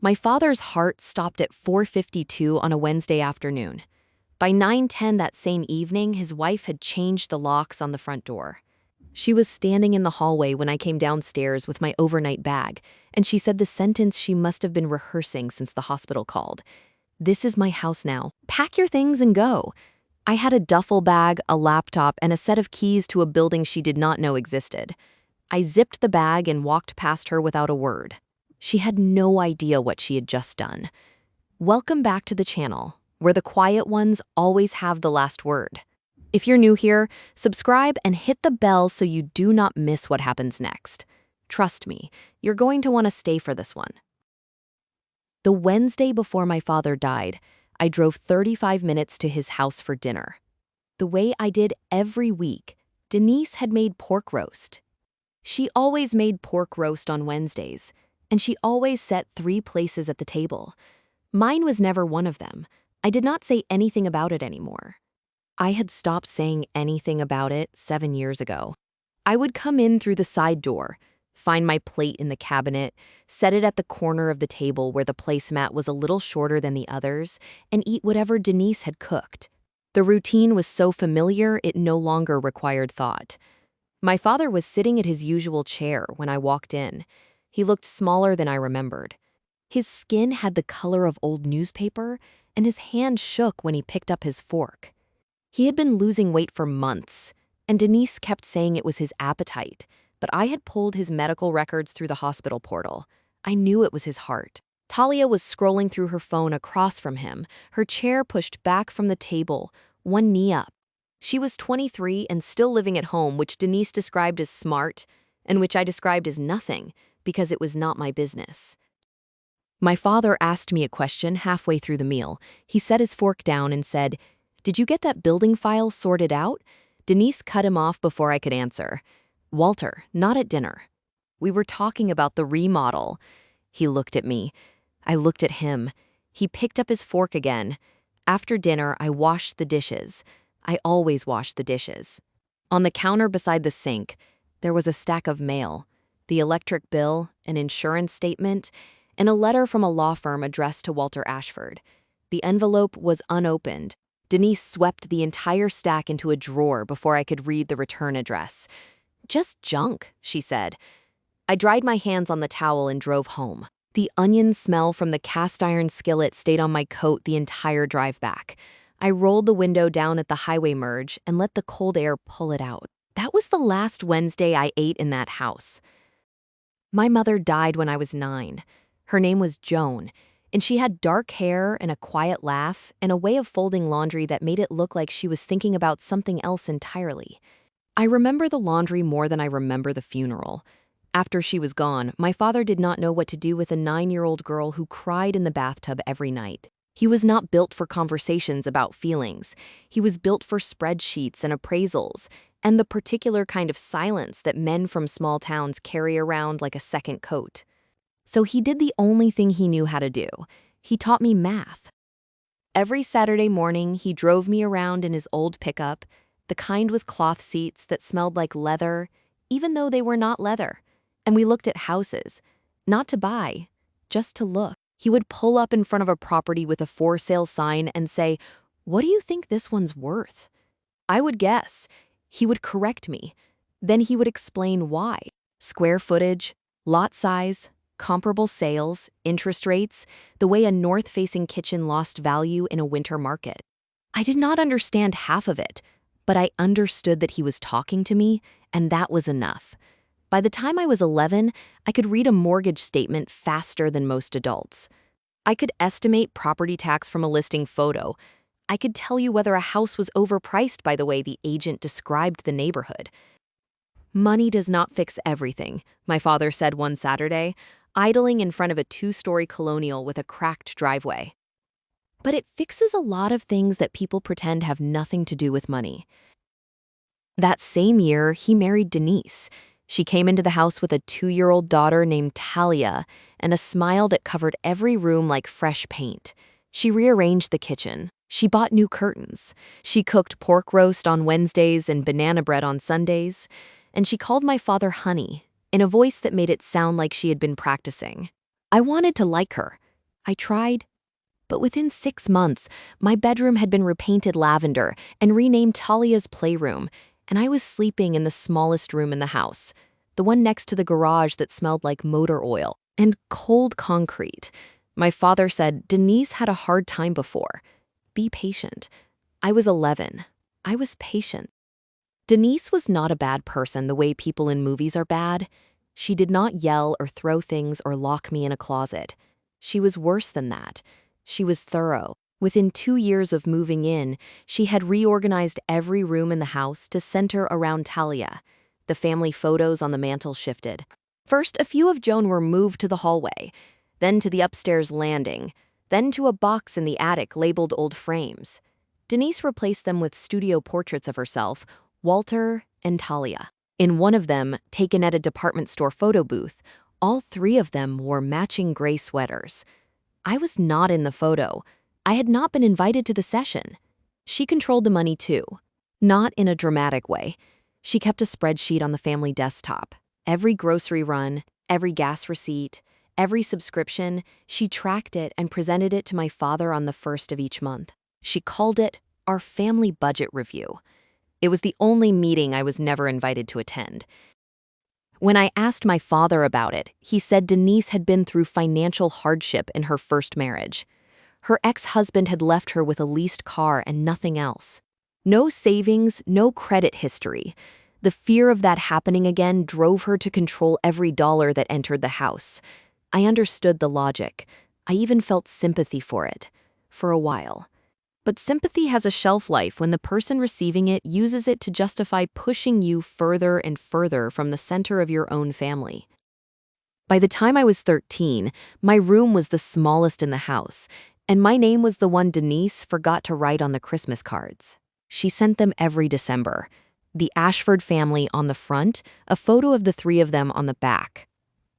My father's heart stopped at 4:52 on a Wednesday afternoon. By 9:10 that same evening, his wife had changed the locks on the front door. She was standing in the hallway when I came downstairs with my overnight bag, and she said the sentence she must have been rehearsing since the hospital called. "This is my house now. Pack your things and go." I had a duffel bag, a laptop, and a set of keys to a building she did not know existed. I zipped the bag and walked past her without a word. She had no idea what she had just done. Welcome back to the channel, where the quiet ones always have the last word. If you're new here, subscribe and hit the bell so you do not miss what happens next. Trust me, you're going to want to stay for this one. The Wednesday before my father died, I drove 35 minutes to his house for dinner. The way I did every week, Denise had made pork roast. She always made pork roast on Wednesdays, and she always set 3 places at the table. Mine was never one of them. I did not say anything about it anymore. I had stopped saying anything about it 7 years ago. I would come in through the side door, find my plate in the cabinet, set it at the corner of the table where the placemat was a little shorter than the others, and eat whatever Denise had cooked. The routine was so familiar it no longer required thought. My father was sitting at his usual chair when I walked in. He looked smaller than I remembered. His skin had the color of old newspaper, and his hand shook when he picked up his fork. He had been losing weight for months, and Denise kept saying it was his appetite, but I had pulled his medical records through the hospital portal. I knew it was his heart. Talia was scrolling through her phone across from him, her chair pushed back from the table, one knee up. She was 23 and still living at home, which Denise described as smart, and which I described as nothing, because it was not my business. My father asked me a question halfway through the meal. He set his fork down and said, "Did you get that building file sorted out?" Denise cut him off before I could answer. "Walter, not at dinner. We were talking about the remodel." He looked at me. I looked at him. He picked up his fork again. After dinner, I washed the dishes. I always wash the dishes. On the counter beside the sink, there was a stack of mail, the electric bill, an insurance statement, and a letter from a law firm addressed to Walter Ashford. The envelope was unopened. Denise swept the entire stack into a drawer before I could read the return address. "Just junk," she said. I dried my hands on the towel and drove home. The onion smell from the cast iron skillet stayed on my coat the entire drive back. I rolled the window down at the highway merge and let the cold air pull it out. That was the last Wednesday I ate in that house. My mother died when I was 9. Her name was Joan, and she had dark hair and a quiet laugh and a way of folding laundry that made it look like she was thinking about something else entirely. I remember the laundry more than I remember the funeral. After she was gone, my father did not know what to do with a 9-year-old girl who cried in the bathtub every night. He was not built for conversations about feelings. He was built for spreadsheets and appraisals, and the particular kind of silence that men from small towns carry around like a second coat. So he did the only thing he knew how to do. He taught me math. Every Saturday morning, he drove me around in his old pickup, the kind with cloth seats that smelled like leather, even though they were not leather. And we looked at houses, not to buy, just to look. He would pull up in front of a property with a for sale sign and say, "What do you think this one's worth?" I would guess. He would correct me. Then he would explain why. Square footage, lot size, comparable sales, interest rates, the way a north-facing kitchen lost value in a winter market. I did not understand half of it, but I understood that he was talking to me, and that was enough. By the time I was 11, I could read a mortgage statement faster than most adults. I could estimate property tax from a listing photo. I could tell you whether a house was overpriced by the way the agent described the neighborhood. "Money does not fix everything," my father said one Saturday, idling in front of a 2-story colonial with a cracked driveway. "But it fixes a lot of things that people pretend have nothing to do with money." That same year, he married Denise. She came into the house with a 2-year-old daughter named Talia and a smile that covered every room like fresh paint. She rearranged the kitchen. She bought new curtains. She cooked pork roast on Wednesdays and banana bread on Sundays. And she called my father honey, in a voice that made it sound like she had been practicing. I wanted to like her. I tried, but within 6 months, my bedroom had been repainted lavender and renamed Talia's playroom, and I was sleeping in the smallest room in the house, the one next to the garage that smelled like motor oil and cold concrete. My father said Denise had a hard time before. Be patient. I was 11. I was patient. Denise was not a bad person the way people in movies are bad. She did not yell or throw things or lock me in a closet. She was worse than that. She was thorough. Within 2 years of moving in, she had reorganized every room in the house to center around Talia. The family photos on the mantel shifted. First, a few of Joan were moved to the hallway, then to the upstairs landing, then to a box in the attic labeled old frames. Denise replaced them with studio portraits of herself, Walter, and Talia. In one of them, taken at a department store photo booth, all 3 of them wore matching gray sweaters. I was not in the photo. I had not been invited to the session. She controlled the money too. Not in a dramatic way. She kept a spreadsheet on the family desktop. Every grocery run, every gas receipt, every subscription, she tracked it and presented it to my father on the 1st of each month. She called it our family budget review. It was the only meeting I was never invited to attend. When I asked my father about it, he said Denise had been through financial hardship in her first marriage. Her ex-husband had left her with a leased car and nothing else. No savings, no credit history. The fear of that happening again drove her to control every dollar that entered the house. I understood the logic. I even felt sympathy for it. For a while. But sympathy has a shelf life when the person receiving it uses it to justify pushing you further and further from the center of your own family. By the time I was 13, my room was the smallest in the house, and my name was the one Denise forgot to write on the Christmas cards. She sent them every December. The Ashford family on the front, a photo of the 3 of them on the back.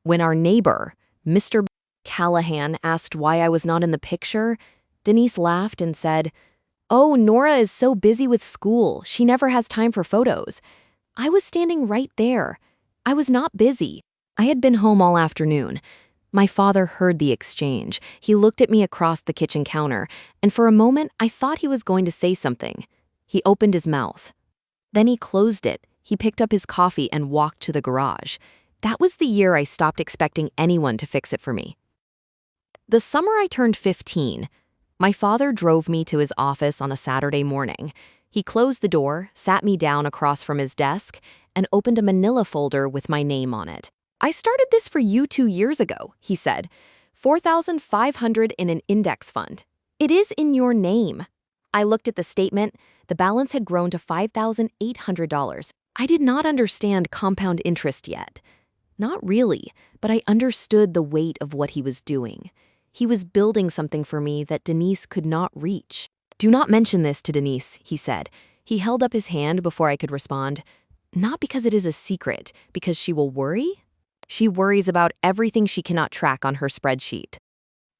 When our neighbor, Mr. Callahan, asked why I was not in the picture, Denise laughed and said, "Oh, Nora is so busy with school, she never has time for photos." I was standing right there. I was not busy. I had been home all afternoon. My father heard the exchange. He looked at me across the kitchen counter, and for a moment I thought he was going to say something. He opened his mouth. Then he closed it. He picked up his coffee and walked to the garage. That was the year I stopped expecting anyone to fix it for me. The summer I turned 15, my father drove me to his office on a Saturday morning. He closed the door, sat me down across from his desk, and opened a manila folder with my name on it. "I started this for you 2 years ago," he said. "$4,500 in an index fund. It is in your name." I looked at the statement. The balance had grown to $5,800. I did not understand compound interest yet. Not really, but I understood the weight of what he was doing. He was building something for me that Denise could not reach. "Do not mention this to Denise," he said. He held up his hand before I could respond. "Not because it is a secret, because she will worry?" She worries about everything she cannot track on her spreadsheet.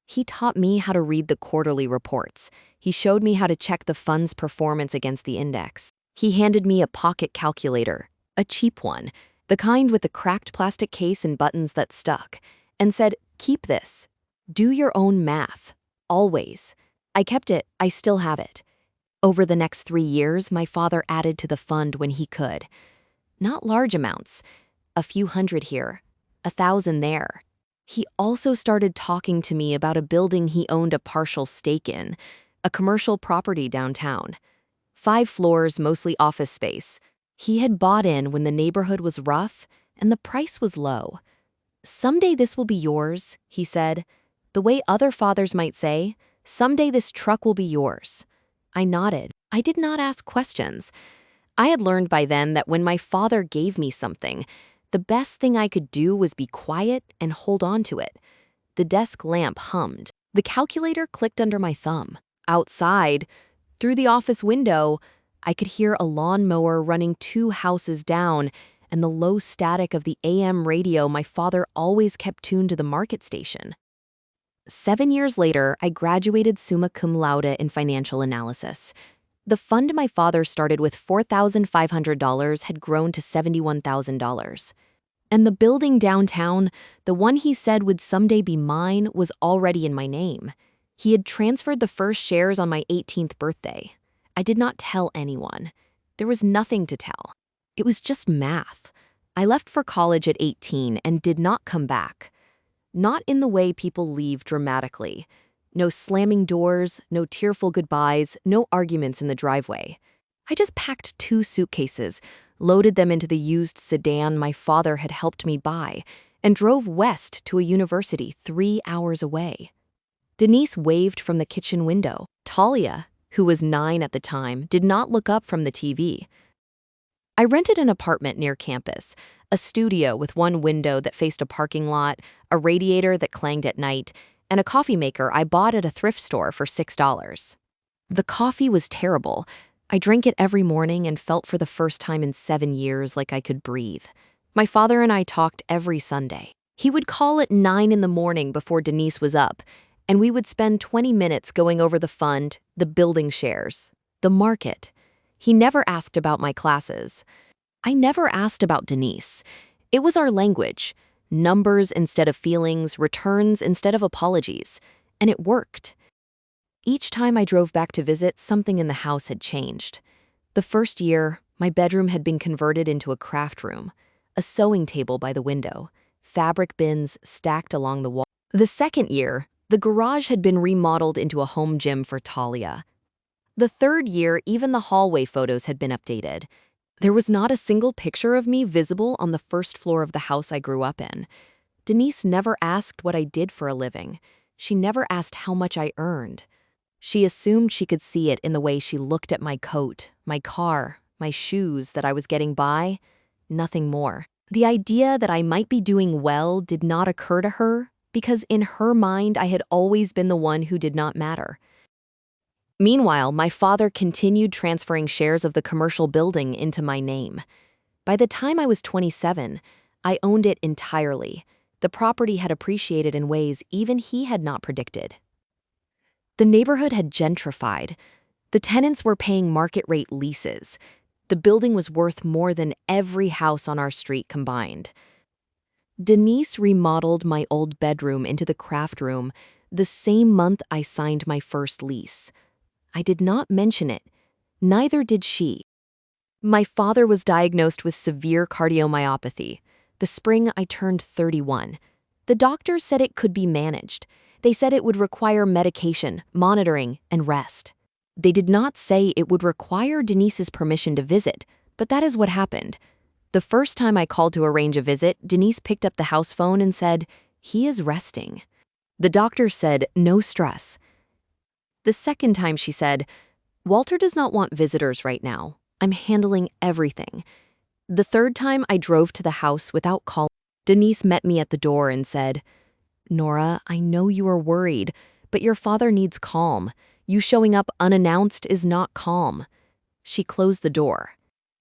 He taught me how to read the quarterly reports. He showed me how to check the fund's performance against the index. He handed me a pocket calculator, a cheap one, the kind with the cracked plastic case and buttons that stuck, and said, "Keep this. Do your own math. Always." I kept it. I still have it. Over the next 3 years, my father added to the fund when he could. Not large amounts. A few hundred here, 1,000 there. He also started talking to me about a building he owned a partial stake in, a commercial property downtown. 5 floors, mostly office space. He had bought in when the neighborhood was rough and the price was low. "Someday this will be yours," he said. The way other fathers might say, "Someday this truck will be yours." I nodded. I did not ask questions. I had learned by then that when my father gave me something, the best thing I could do was be quiet and hold on to it. The desk lamp hummed. The calculator clicked under my thumb. Outside, through the office window, I could hear a lawnmower running 2 houses down and the low static of the AM radio my father always kept tuned to the market station. 7 years later, I graduated summa cum laude in financial analysis. The fund my father started with $4,500 had grown to $71,000. And the building downtown, the one he said would someday be mine, was already in my name. He had transferred the first shares on my 18th birthday. I did not tell anyone. There was nothing to tell. It was just math. I left for college at 18 and did not come back. Not in the way people leave dramatically. No slamming doors, no tearful goodbyes, no arguments in the driveway. I just packed 2 suitcases, loaded them into the used sedan my father had helped me buy, and drove west to a university 3 hours away. Denise waved from the kitchen window. Talia, who was 9 at the time, did not look up from the TV. I rented an apartment near campus, a studio with one window that faced a parking lot, a radiator that clanged at night, and a coffee maker I bought at a thrift store for $6. The coffee was terrible. I drank it every morning and felt for the first time in 7 years like I could breathe. My father and I talked every Sunday. He would call at 9 in the morning before Denise was up, and we would spend 20 minutes going over the fund, the building shares, the market. He never asked about my classes. I never asked about Denise. It was our language. Numbers instead of feelings, returns instead of apologies. And it worked. Each time I drove back to visit, something in the house had changed. The first year, my bedroom had been converted into a craft room, a sewing table by the window, fabric bins stacked along the wall. The second year, the garage had been remodeled into a home gym for Talia. The third year, even the hallway photos had been updated. There was not a single picture of me visible on the first floor of the house I grew up in. Denise never asked what I did for a living. She never asked how much I earned. She assumed she could see it in the way she looked at my coat, my car, my shoes, that I was getting by. Nothing more. The idea that I might be doing well did not occur to her because in her mind I had always been the one who did not matter. Meanwhile, my father continued transferring shares of the commercial building into my name. By the time I was 27, I owned it entirely. The property had appreciated in ways even he had not predicted. The neighborhood had gentrified. The tenants were paying market-rate leases. The building was worth more than every house on our street combined. Denise remodeled my old bedroom into the craft room the same month I signed my first lease. I did not mention it. Neither did she. My father was diagnosed with severe cardiomyopathy. The spring I turned 31. The doctors said it could be managed. They said it would require medication, monitoring, and rest. They did not say it would require Denise's permission to visit, but that is what happened. The first time I called to arrange a visit, Denise picked up the house phone and said, "He is resting." The doctor said, "No stress." The second time she said, "Walter does not want visitors right now. I'm handling everything." The third time I drove to the house without calling. Denise met me at the door and said, "Nora, I know you are worried, but your father needs calm. You showing up unannounced is not calm." She closed the door.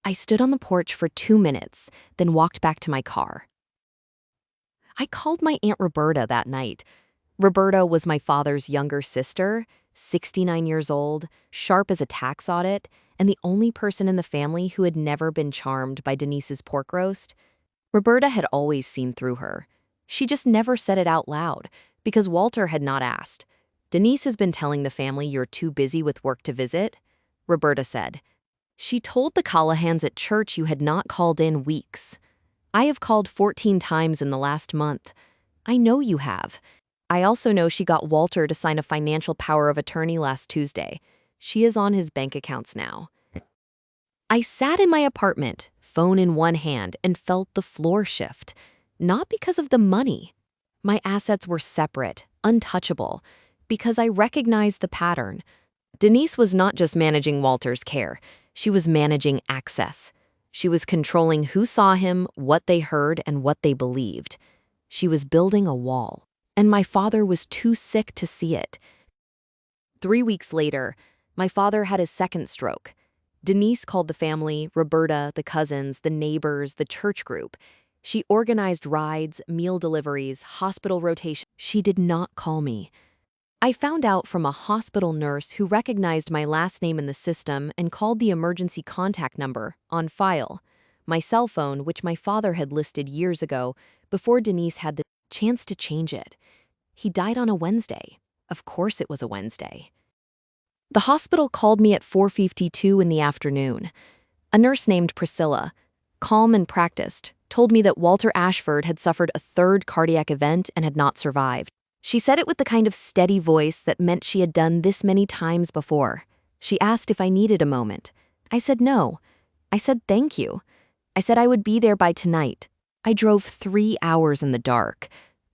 I stood on the porch for 2 minutes, then walked back to my car. I called my Aunt Roberta that night. Roberta was my father's younger sister, 69 years old, sharp as a tax audit, and the only person in the family who had never been charmed by Denise's pork roast. Roberta had always seen through her. She just never said it out loud, because Walter had not asked. "Denise has been telling the family you're too busy with work to visit," Roberta said. "She told the Callahans at church you had not called in weeks. I have called 14 times in the last month. I know you have. I also know she got Walter to sign a financial power of attorney last Tuesday. She is on his bank accounts now." I sat in my apartment, phone in one hand, and felt the floor shift. Not because of the money. My assets were separate, untouchable, because I recognized the pattern. Denise was not just managing Walter's care. She was managing access. She was controlling who saw him, what they heard, and what they believed. She was building a wall. And my father was too sick to see it. 3 weeks later, my father had his second stroke. Denise called the family, Roberta, the cousins, the neighbors, the church group. She organized rides, meal deliveries, hospital rotation. She did not call me. I found out from a hospital nurse who recognized my last name in the system and called the emergency contact number on file. my cell phone, which my father had listed years ago, before Denise had the chance to change it. He died on a Wednesday. Of course it was a Wednesday. The hospital called me at 4:52 in the afternoon. A nurse named Priscilla, calm and practiced, told me that Walter Ashford had suffered a third cardiac event and had not survived. She said it with the kind of steady voice that meant she had done this many times before. She asked if I needed a moment. I said no. I said thank you. I said I would be there by tonight. I drove 3 hours in the dark.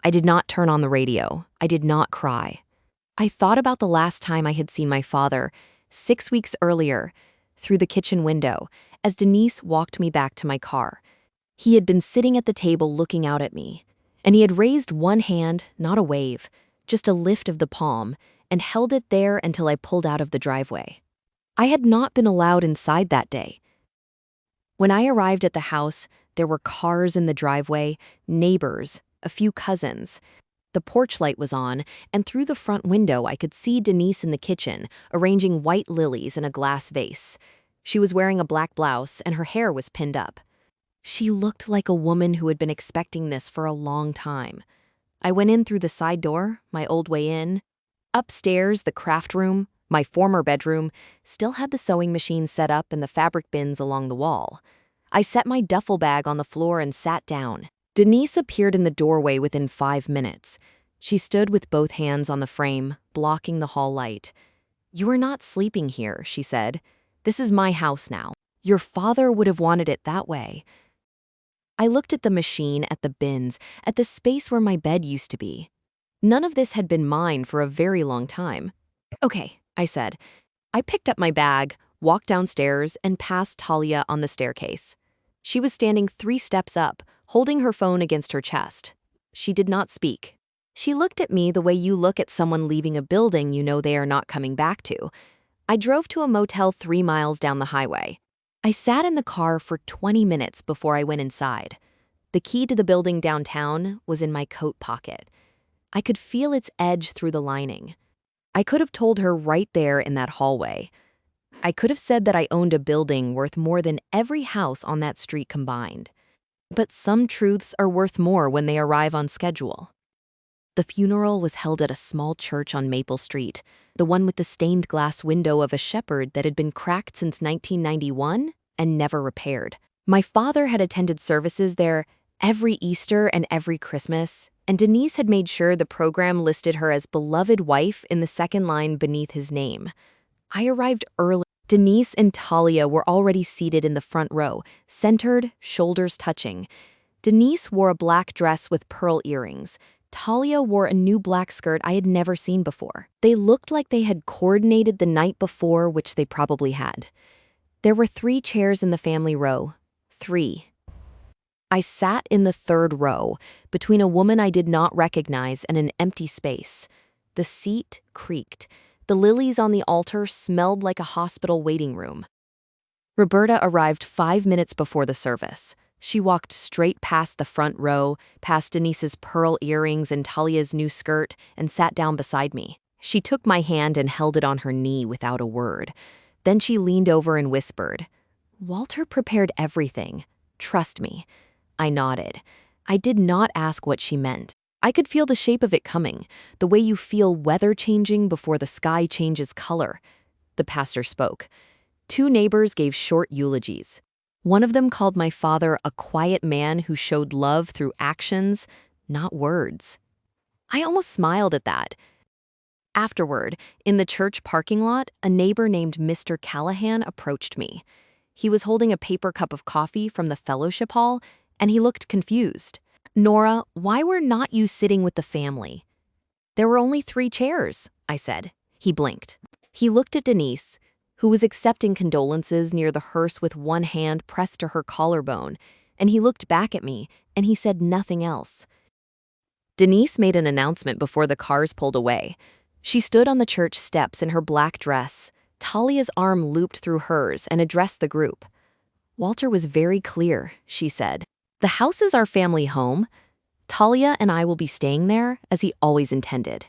I did not turn on the radio. I did not cry. I thought about the last time I had seen my father, 6 weeks earlier, through the kitchen window, as Denise walked me back to my car. He had been sitting at the table looking out at me, and he had raised one hand, not a wave, just a lift of the palm, and held it there until I pulled out of the driveway. I had not been allowed inside that day. When I arrived at the house, there were cars in the driveway, neighbors, a few cousins. The porch light was on, and through the front window I could see Denise in the kitchen, arranging white lilies in a glass vase. She was wearing a black blouse, and her hair was pinned up. She looked like a woman who had been expecting this for a long time. I went in through the side door, my old way in. Upstairs, the craft room, my former bedroom, still had the sewing machine set up and the fabric bins along the wall. I set my duffel bag on the floor and sat down. Denise appeared in the doorway within 5 minutes. She stood with both hands on the frame, blocking the hall light. "You are not sleeping here," she said. "This is my house now. Your father would have wanted it that way." I looked at the machine, at the bins, at the space where my bed used to be. None of this had been mine for a very long time. "Okay," I said. I picked up my bag, walked downstairs, and passed Talia on the staircase. She was standing 3 steps up, holding her phone against her chest. She did not speak. She looked at me the way you look at someone leaving a building you know they are not coming back to. I drove to a motel 3 miles down the highway. I sat in the car for 20 minutes before I went inside. The key to the building downtown was in my coat pocket. I could feel its edge through the lining. I could have told her right there in that hallway. I could have said that I owned a building worth more than every house on that street combined. But some truths are worth more when they arrive on schedule. The funeral was held at a small church on Maple Street, the one with the stained glass window of a shepherd that had been cracked since 1991 and never repaired. My father had attended services there every Easter and every Christmas, and Denise had made sure the program listed her as beloved wife in the second line beneath his name. I arrived early. Denise and Talia were already seated in the front row, centered, shoulders touching. Denise wore a black dress with pearl earrings. Talia wore a new black skirt I had never seen before. They looked like they had coordinated the night before, which they probably had. There were 3 chairs in the family row. 3. I sat in the 3rd row, between a woman I did not recognize and an empty space. The seat creaked. The lilies on the altar smelled like a hospital waiting room. Roberta arrived 5 minutes before the service. She walked straight past the front row, past Denise's pearl earrings and Talia's new skirt, and sat down beside me. She took my hand and held it on her knee without a word. Then she leaned over and whispered, "Walter prepared everything. Trust me." I nodded. I did not ask what she meant. I could feel the shape of it coming, the way you feel weather changing before the sky changes color. The pastor spoke. 2 neighbors gave short eulogies. One of them called my father a quiet man who showed love through actions, not words. I almost smiled at that. Afterward, in the church parking lot, a neighbor named Mr. Callahan approached me. He was holding a paper cup of coffee from the fellowship hall, and he looked confused. "Nora, why were not you sitting with the family?" "There were only 3 chairs," I said. He blinked. He looked at Denise, who was accepting condolences near the hearse with one hand pressed to her collarbone, and he looked back at me, and he said nothing else. Denise made an announcement before the cars pulled away. She stood on the church steps in her black dress. Talia's arm looped through hers and addressed the group. "Walter was very clear," she said. "The house is our family home. Talia and I will be staying there, as he always intended."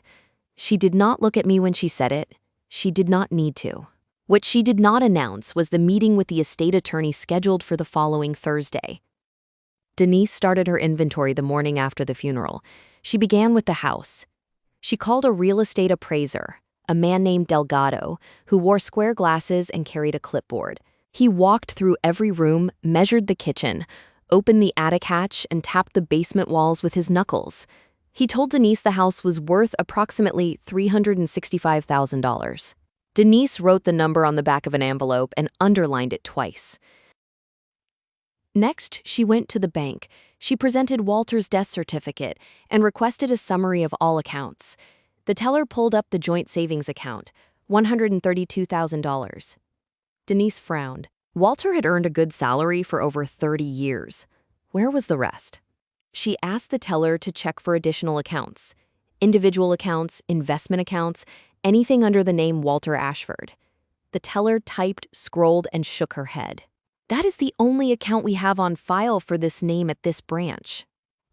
She did not look at me when she said it. She did not need to. What she did not announce was the meeting with the estate attorney scheduled for the following Thursday. Denise started her inventory the morning after the funeral. She began with the house. She called a real estate appraiser, a man named Delgado, who wore square glasses and carried a clipboard. He walked through every room, measured the kitchen, opened the attic hatch, and tapped the basement walls with his knuckles. He told Denise the house was worth approximately $365,000. Denise wrote the number on the back of an envelope and underlined it twice. Next, she went to the bank. She presented Walter's death certificate and requested a summary of all accounts. The teller pulled up the joint savings account, $132,000. Denise frowned. Walter had earned a good salary for over 30 years. Where was the rest? She asked the teller to check for additional accounts. Individual accounts, investment accounts, anything under the name Walter Ashford. The teller typed, scrolled, and shook her head. That is the only account we have on file for this name at this branch.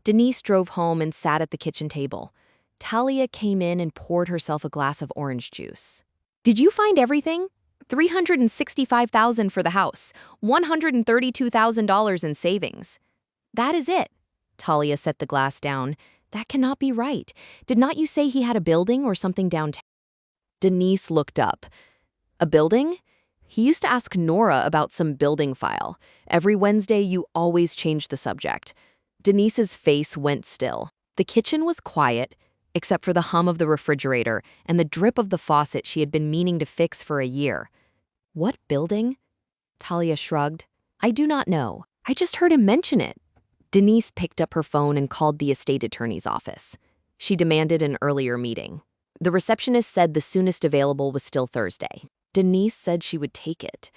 Denise drove home and sat at the kitchen table. Talia came in and poured herself a glass of orange juice. Did you find everything? $365,000 for the house, $132,000 in savings. That is it. Talia set the glass down. That cannot be right. Did not you say he had a building or something downtown? Denise looked up. A building? He used to ask Nora about some building file. Every Wednesday, you always change the subject. Denise's face went still. The kitchen was quiet, except for the hum of the refrigerator and the drip of the faucet she had been meaning to fix for a year. What building? Talia shrugged. I do not know. I just heard him mention it. Denise picked up her phone and called the estate attorney's office. She demanded an earlier meeting. The receptionist said the soonest available was still Thursday. Denise said she would take it.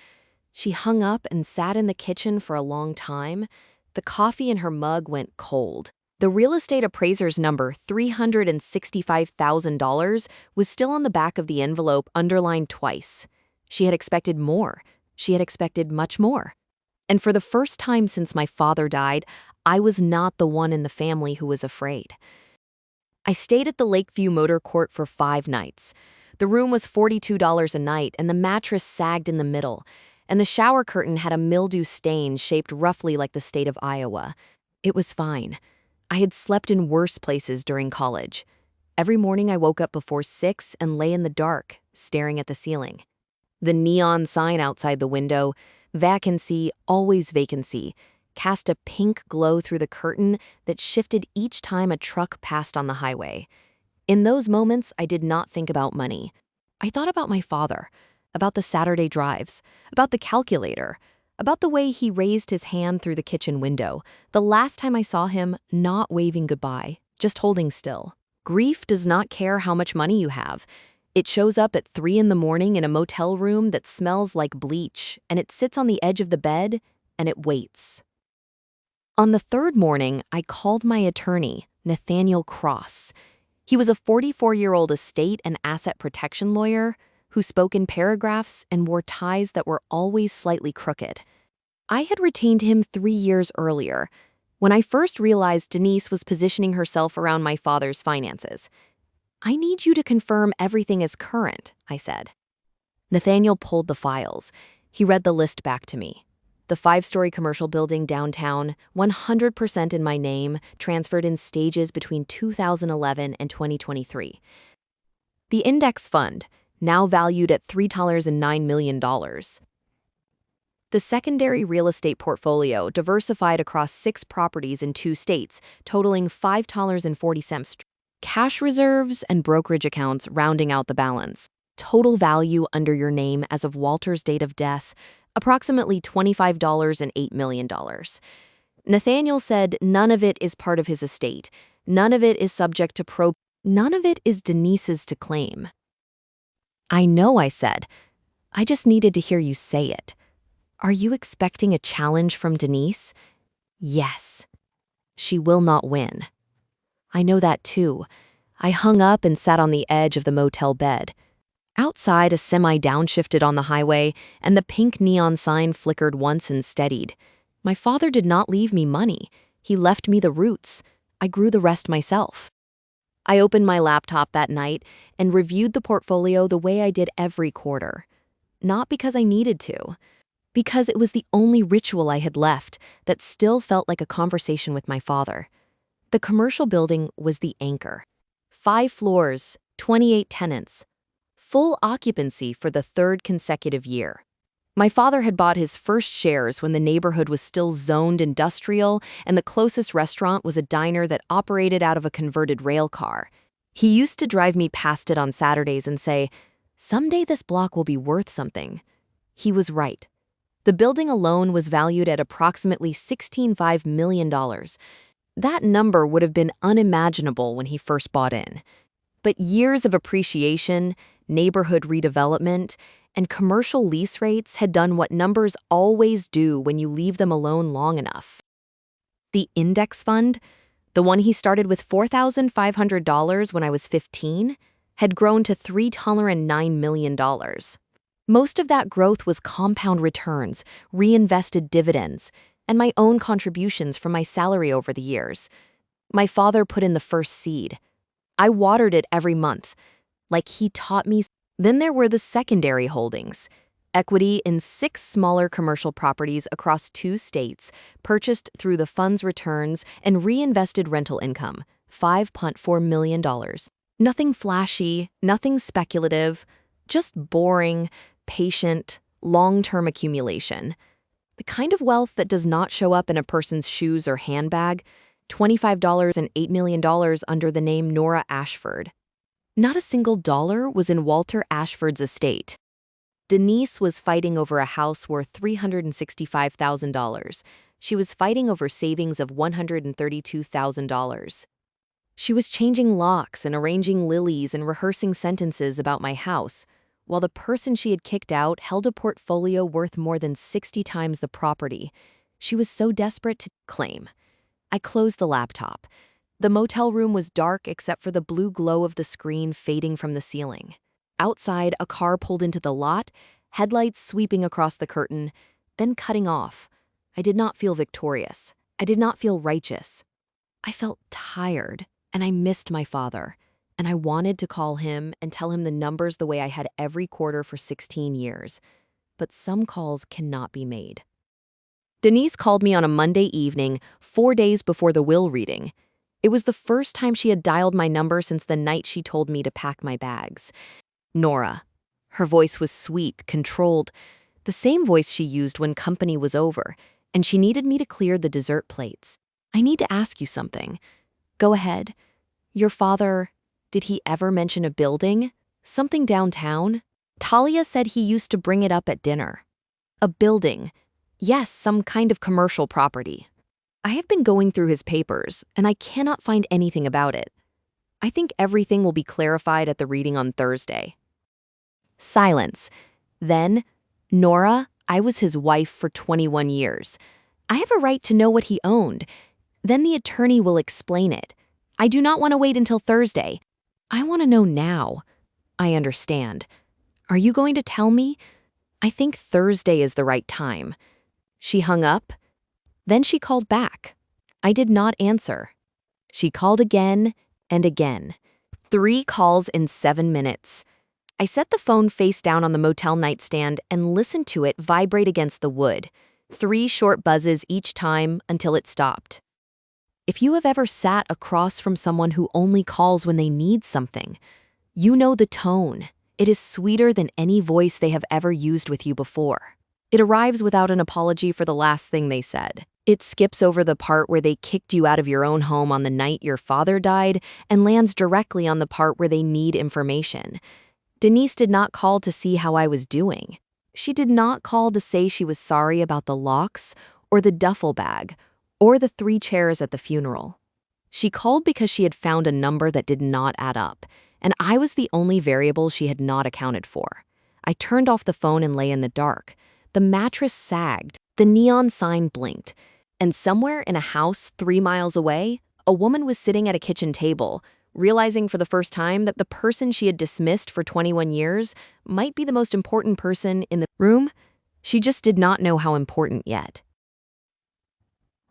She hung up and sat in the kitchen for a long time. The coffee in her mug went cold. The real estate appraiser's number, $365,000, was still on the back of the envelope, underlined twice. She had expected more. She had expected much more. And for the first time since my father died, I was not the one in the family who was afraid. I stayed at the Lakeview Motor Court for 5 nights. The room was $42 a night, and the mattress sagged in the middle, and the shower curtain had a mildew stain shaped roughly like the state of Iowa. It was fine. I had slept in worse places during college. Every morning I woke up before 6 and lay in the dark, staring at the ceiling. The neon sign outside the window, vacancy, always vacancy, cast a pink glow through the curtain that shifted each time a truck passed on the highway. In those moments, I did not think about money. I thought about my father, about the Saturday drives, about the calculator, about the way he raised his hand through the kitchen window, the last time I saw him not waving goodbye, just holding still. Grief does not care how much money you have. It shows up at 3 in the morning in a motel room that smells like bleach, and it sits on the edge of the bed, and it waits. On the 3rd morning, I called my attorney, Nathaniel Cross. He was a 44-year-old estate and asset protection lawyer who spoke in paragraphs and wore ties that were always slightly crooked. I had retained him 3 years earlier, when I first realized Denise was positioning herself around my father's finances. I need you to confirm everything is current, I said. Nathaniel pulled the files. He read the list back to me. The 5-story commercial building downtown, 100% in my name, transferred in stages between 2011 and 2023. The index fund, now valued at $3.9 million. The secondary real estate portfolio diversified across 6 properties in 2 states, totaling $5.40. Cash reserves and brokerage accounts rounding out the balance. Total value under your name as of Walter's date of death, approximately $25.8 million. Nathaniel said none of it is part of his estate. None of it is subject to none of it is Denise's to claim. I know, I said. I just needed to hear you say it. Are you expecting a challenge from Denise? Yes. She will not win. I know that too. I hung up and sat on the edge of the motel bed. Outside, a semi downshifted on the highway, and the pink neon sign flickered once and steadied. My father did not leave me money. He left me the roots. I grew the rest myself. I opened my laptop that night and reviewed the portfolio the way I did every quarter. not because I needed to, because it was the only ritual I had left that still felt like a conversation with my father. The commercial building was the anchor. 5 floors, 28 tenants, full occupancy for the third consecutive year. My father had bought his first shares when the neighborhood was still zoned industrial and the closest restaurant was a diner that operated out of a converted rail car. He used to drive me past it on Saturdays and say, "Someday this block will be worth something." He was right. The building alone was valued at approximately $16.5 million. That number would have been unimaginable when he first bought in. But years of appreciation, neighborhood redevelopment, and commercial lease rates had done what numbers always do when you leave them alone long enough. The index fund, the one he started with $4,500 when I was 15, had grown to $309 million. Most of that growth was compound returns, reinvested dividends, and my own contributions from my salary over the years. My father put in the first seed. I watered it every month, like he taught me. Then there were the secondary holdings. Equity in 6 smaller commercial properties across 2 states, purchased through the fund's returns and reinvested rental income, $5.4 million. Nothing flashy, nothing speculative, just boring, patient, long-term accumulation. The kind of wealth that does not show up in a person's shoes or handbag, $25 and $8 million under the name Nora Ashford. Not a single dollar was in Walter Ashford's estate. Denise was fighting over a house worth $365,000. She was fighting over savings of $132,000. She was changing locks and arranging lilies and rehearsing sentences about my house, while the person she had kicked out held a portfolio worth more than 60 times the property. She was so desperate to claim. I closed the laptop. The motel room was dark except for the blue glow of the screen fading from the ceiling. Outside, a car pulled into the lot, headlights sweeping across the curtain, then cutting off. I did not feel victorious. I did not feel righteous. I felt tired, and I missed my father. And I wanted to call him and tell him the numbers the way I had every quarter for 16 years. But some calls cannot be made. Denise called me on a Monday evening, 4 days before the will reading. It was the first time she had dialed my number since the night she told me to pack my bags. Nora. Her voice was sweet, controlled, the same voice she used when company was over, and she needed me to clear the dessert plates. "I need to ask you something." "Go ahead." "Your father, did he ever mention a building? Something downtown?" "Talia said he used to bring it up at dinner." "A building. Yes, some kind of commercial property." "I have been going through his papers, and I cannot find anything about it. I think everything will be clarified at the reading on Thursday." Silence. Then, "Nora, I was his wife for 21 years. I have a right to know what he owned. Then the attorney will explain it. I do not want to wait until Thursday. I want to know now." "I understand. Are you going to tell me?" "I think Thursday is the right time." She hung up. Then she called back. I did not answer. She called again and again. 3 calls in 7 minutes. I set the phone face down on the motel nightstand and listened to it vibrate against the wood. 3 short buzzes each time until it stopped. If you have ever sat across from someone who only calls when they need something, you know the tone. It is sweeter than any voice they have ever used with you before. It arrives without an apology for the last thing they said. It skips over the part where they kicked you out of your own home on the night your father died and lands directly on the part where they need information. Denise did not call to see how I was doing. She did not call to say she was sorry about the locks or the duffel bag or the 3 chairs at the funeral. She called because she had found a number that did not add up, and I was the only variable she had not accounted for. I turned off the phone and lay in the dark. The mattress sagged, the neon sign blinked, and somewhere in a house 3 miles away, a woman was sitting at a kitchen table, realizing for the first time that the person she had dismissed for 21 years might be the most important person in the room. She just did not know how important yet.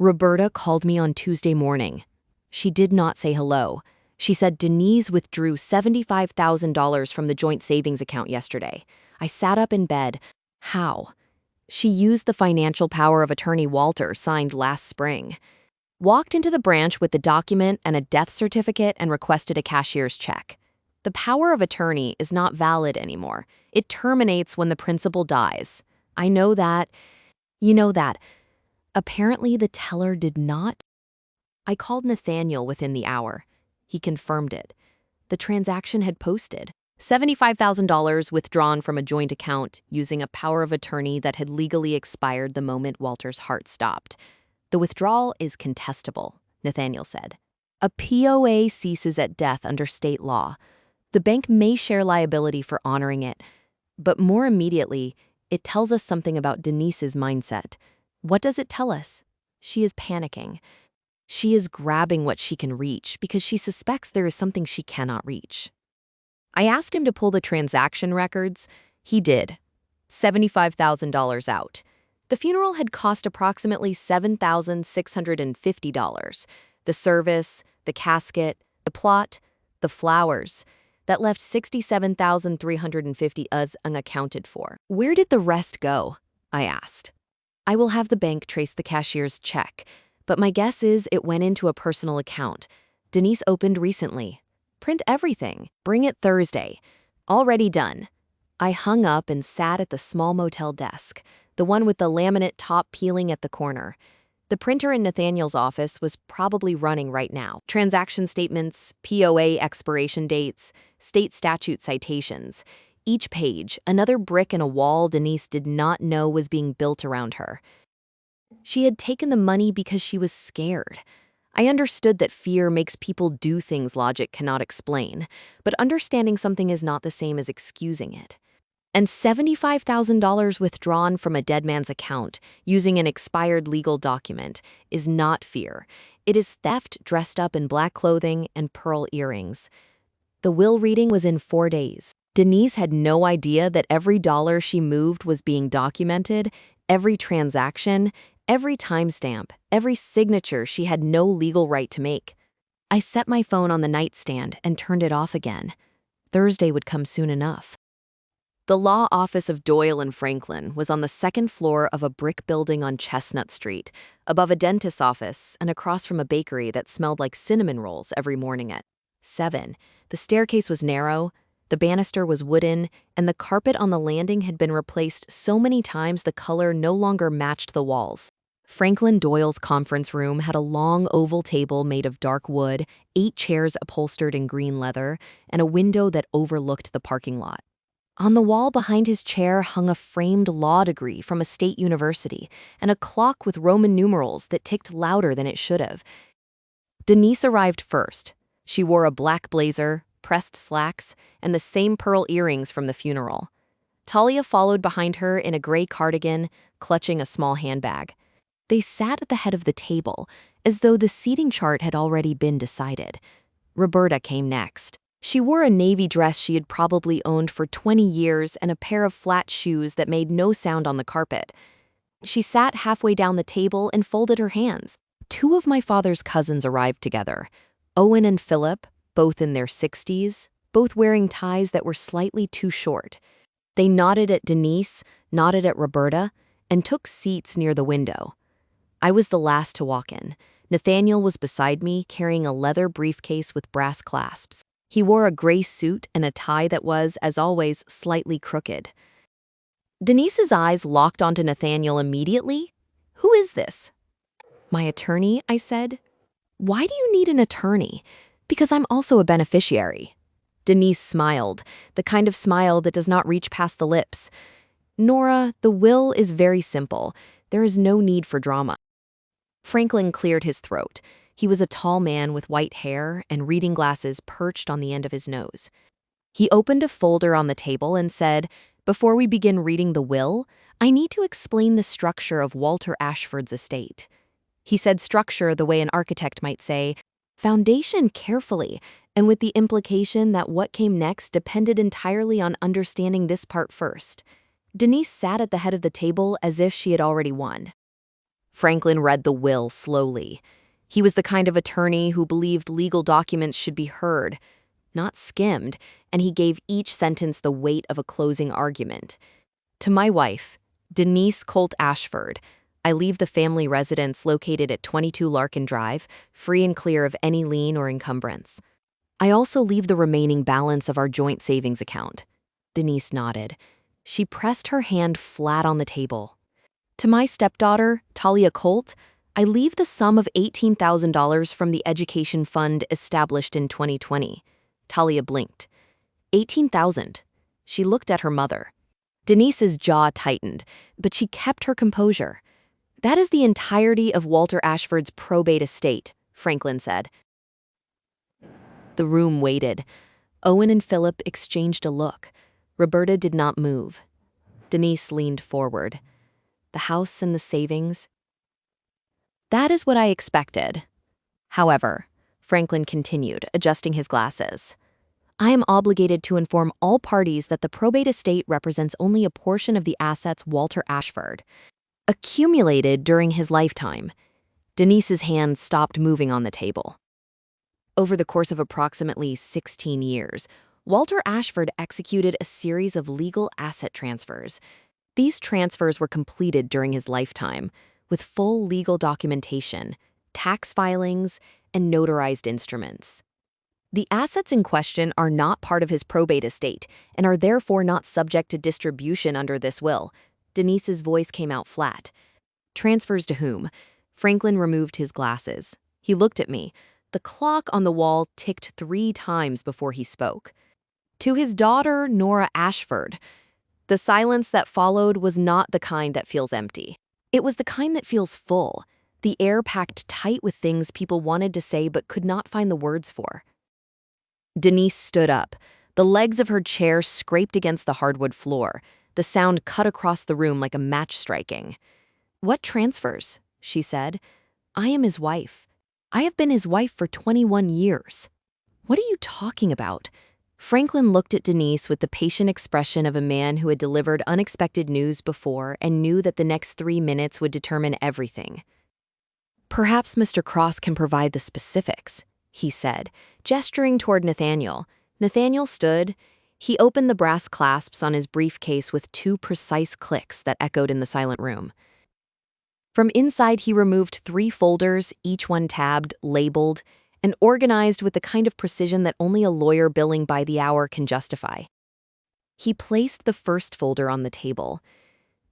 Roberta called me on Tuesday morning. She did not say hello. She said Denise withdrew $75,000 from the joint savings account yesterday. I sat up in bed. How? She used the financial power of attorney Walter signed last spring. Walked into the branch with the document and a death certificate and requested a cashier's check. The power of attorney is not valid anymore. It terminates when the principal dies. I know that. You know that. Apparently, the teller did not. I called Nathaniel within the hour. He confirmed it. The transaction had posted. $75,000 withdrawn from a joint account using a power of attorney that had legally expired the moment Walter's heart stopped. The withdrawal is contestable, Nathaniel said. A POA ceases at death under state law. The bank may share liability for honoring it, but more immediately, it tells us something about Denise's mindset. What does it tell us? She is panicking. She is grabbing what she can reach because she suspects there is something she cannot reach. I asked him to pull the transaction records. He did. $75,000 out. The funeral had cost approximately $7,650. The service, the casket, the plot, the flowers. That left $67,350 unaccounted for. Where did the rest go? I asked. I will have the bank trace the cashier's check, but my guess is it went into a personal account. Denise opened recently. Print everything. Bring it Thursday. Already done. I hung up and sat at the small motel desk, the one with the laminate top peeling at the corner. The printer in Nathaniel's office was probably running right now. Transaction statements, POA expiration dates, state statute citations. Each page, another brick in a wall Denise did not know was being built around her. She had taken the money because she was scared. I understood that fear makes people do things logic cannot explain, but understanding something is not the same as excusing it. And $75,000 withdrawn from a dead man's account using an expired legal document is not fear. It is theft dressed up in black clothing and pearl earrings. The will reading was in 4 days. Denise had no idea that every dollar she moved was being documented, every transaction, every timestamp, every signature she had no legal right to make. I set my phone on the nightstand and turned it off again. Thursday would come soon enough. The law office of Doyle and Franklin was on the second floor of a brick building on Chestnut Street, above a dentist's office and across from a bakery that smelled like cinnamon rolls every morning at 7. The staircase was narrow, the banister was wooden, and the carpet on the landing had been replaced so many times the color no longer matched the walls. Franklin Doyle's conference room had a long oval table made of dark wood, 8 chairs upholstered in green leather, and a window that overlooked the parking lot. On the wall behind his chair hung a framed law degree from a state university and a clock with Roman numerals that ticked louder than it should have. Denise arrived first. She wore a black blazer, pressed slacks, and the same pearl earrings from the funeral. Talia followed behind her in a gray cardigan, clutching a small handbag. They sat at the head of the table, as though the seating chart had already been decided. Roberta came next. She wore a navy dress she had probably owned for 20 years and a pair of flat shoes that made no sound on the carpet. She sat halfway down the table and folded her hands. 2 of my father's cousins arrived together. Owen and Philip, both in their 60s, both wearing ties that were slightly too short. They nodded at Denise, nodded at Roberta, and took seats near the window. I was the last to walk in. Nathaniel was beside me, carrying a leather briefcase with brass clasps. He wore a gray suit and a tie that was, as always, slightly crooked. Denise's eyes locked onto Nathaniel immediately. "Who is this?" "My attorney," I said. "Why do you need an attorney?" "Because I'm also a beneficiary." Denise smiled, the kind of smile that does not reach past the lips. "Nora, the will is very simple. There is no need for drama." Franklin cleared his throat. He was a tall man with white hair and reading glasses perched on the end of his nose. He opened a folder on the table and said, "Before we begin reading the will, I need to explain the structure of Walter Ashford's estate." He said structure the way an architect might say, foundation carefully, and with the implication that what came next depended entirely on understanding this part first. Denise sat at the head of the table as if she had already won. Franklin read the will slowly. He was the kind of attorney who believed legal documents should be heard, not skimmed, and he gave each sentence the weight of a closing argument. To my wife, Denise Colt Ashford, I leave the family residence located at 22 Larkin Drive, free and clear of any lien or encumbrance. I also leave the remaining balance of our joint savings account. Denise nodded. She pressed her hand flat on the table. To my stepdaughter, Talia Colt, I leave the sum of $18,000 from the education fund established in 2020. Talia blinked. 18,000. She looked at her mother. Denise's jaw tightened, but she kept her composure. That is the entirety of Walter Ashford's probate estate, Franklin said. The room waited. Owen and Philip exchanged a look. Roberta did not move. Denise leaned forward. The house and the savings? That is what I expected. However, Franklin continued, adjusting his glasses. I am obligated to inform all parties that the probate estate represents only a portion of the assets Walter Ashford accumulated during his lifetime. Denise's hands stopped moving on the table. Over the course of approximately 16 years, Walter Ashford executed a series of legal asset transfers. These transfers were completed during his lifetime, with full legal documentation, tax filings, and notarized instruments. The assets in question are not part of his probate estate and are therefore not subject to distribution under this will. Denise's voice came out flat. Transfers to whom? Franklin removed his glasses. He looked at me. The clock on the wall ticked 3 times before he spoke. To his daughter, Nora Ashford. The silence that followed was not the kind that feels empty. It was the kind that feels full, the air packed tight with things people wanted to say but could not find the words for. Denise stood up. The legs of her chair scraped against the hardwood floor. The sound cut across the room like a match striking. "What transfers?" she said. "I am his wife. I have been his wife for 21 years. What are you talking about?" Franklin looked at Denise with the patient expression of a man who had delivered unexpected news before and knew that the next 3 minutes would determine everything. "Perhaps Mr. Cross can provide the specifics," he said, gesturing toward Nathaniel. Nathaniel stood. He opened the brass clasps on his briefcase with 2 precise clicks that echoed in the silent room. From inside, he removed 3 folders, each one tabbed, labeled, and organized with the kind of precision that only a lawyer billing by the hour can justify. He placed the first folder on the table.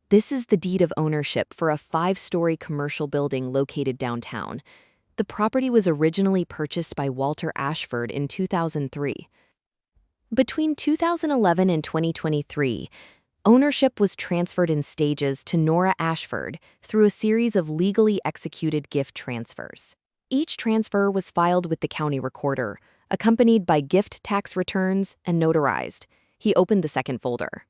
This is the deed of ownership for a 5-story commercial building located downtown. The property was originally purchased by Walter Ashford in 2003. Between 2011 and 2023, ownership was transferred in stages to Nora Ashford through a series of legally executed gift transfers. Each transfer was filed with the county recorder, accompanied by gift tax returns and notarized. He opened the second folder.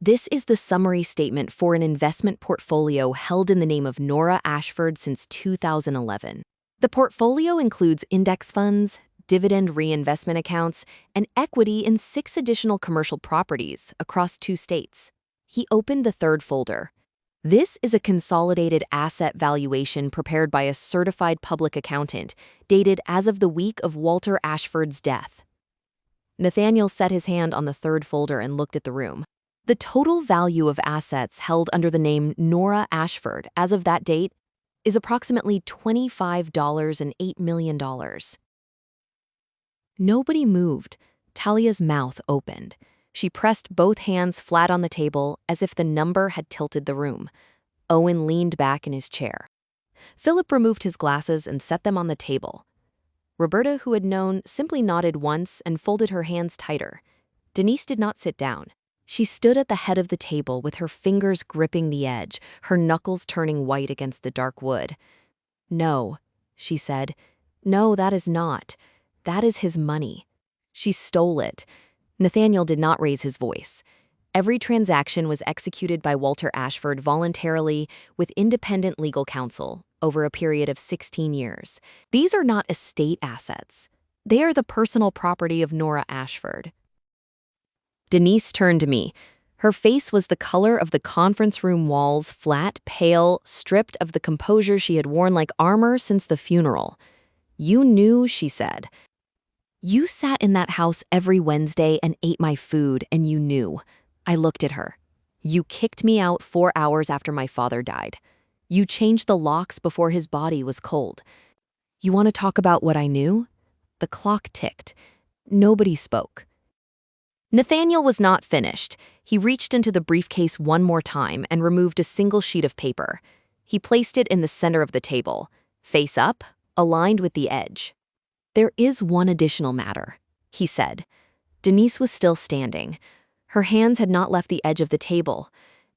This is the summary statement for an investment portfolio held in the name of Nora Ashford since 2011. The portfolio includes index funds, dividend reinvestment accounts, and equity in 6 additional commercial properties across 2 states. He opened the third folder. This is a consolidated asset valuation prepared by a certified public accountant, dated as of the week of Walter Ashford's death. Nathaniel set his hand on the third folder and looked at the room. The total value of assets held under the name Nora Ashford as of that date is approximately $25.8 million. Nobody moved. Talia's mouth opened. She pressed both hands flat on the table as if the number had tilted the room. Owen leaned back in his chair. Philip removed his glasses and set them on the table. Roberta, who had known, simply nodded once and folded her hands tighter. Denise did not sit down. She stood at the head of the table with her fingers gripping the edge, her knuckles turning white against the dark wood. "No," she said. "No, that is not. That is his money. She stole it." Nathaniel did not raise his voice. Every transaction was executed by Walter Ashford voluntarily with independent legal counsel over a period of 16 years. These are not estate assets. They are the personal property of Nora Ashford. Denise turned to me. Her face was the color of the conference room walls, flat, pale, stripped of the composure she had worn like armor since the funeral. "You knew," she said. "You sat in that house every Wednesday and ate my food, and you knew." I looked at her. "You kicked me out 4 hours after my father died. You changed the locks before his body was cold. You want to talk about what I knew?" The clock ticked. Nobody spoke. Nathaniel was not finished. He reached into the briefcase one more time and removed a single sheet of paper. He placed it in the center of the table, face up, aligned with the edge. "There is one additional matter," he said. Denise was still standing. Her hands had not left the edge of the table.